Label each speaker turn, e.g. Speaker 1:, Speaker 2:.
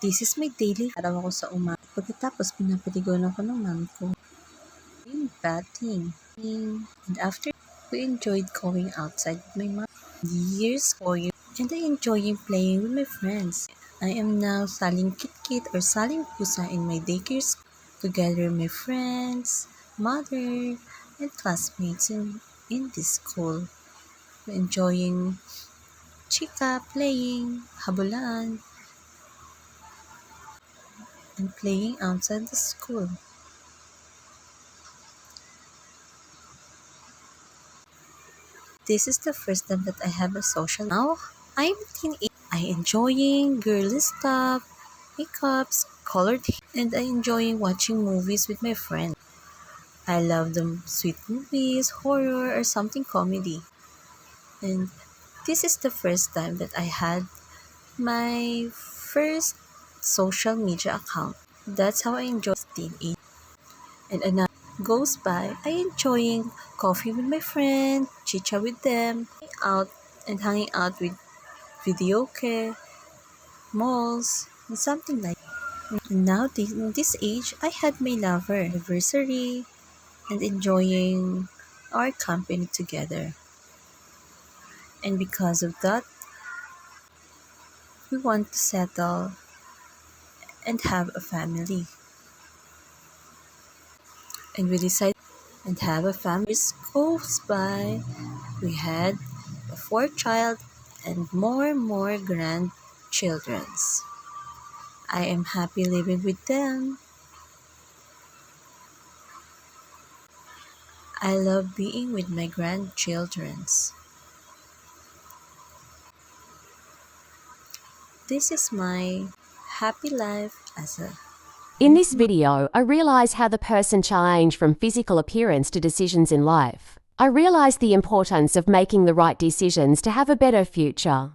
Speaker 1: This is my daily araw ako sa umaga. Pagkatapos, pinapaligonan ko ng mami ko. Yung bathing. And after, we enjoyed going outside with my mom. Years, 4 years. And I enjoying playing with my friends. I am now saling kit-kit or saling pusa in my daycare school. Together with my friends, mother, and classmates in this school. Enjoying chika, playing, habulan, and playing outside the school. This is the first time that I have a social. Now, I'm teenage. I enjoying girly stuff, makeups, colored hair, and I enjoying watching movies with my friends. I love the sweet movies, horror, or something comedy. And this is the first time that I had my first social media account. That's how I enjoy teenage. And another goes by, I enjoying coffee with my friend, chicha with them, out and hanging out with videoke, malls, and something like that. Now, in this age, I had my lover anniversary and enjoying our company together. And because of that, we want to settle and have a family. And we decided and have a family. Years goes by, we had a fourth child and more grandchildrens. I am happy living with them. I love being with my grandchildrens. This is my happy life as a.
Speaker 2: In this video, I realize how the person changed from physical appearance to decisions in life. I realized the importance of making the right decisions to have a better future.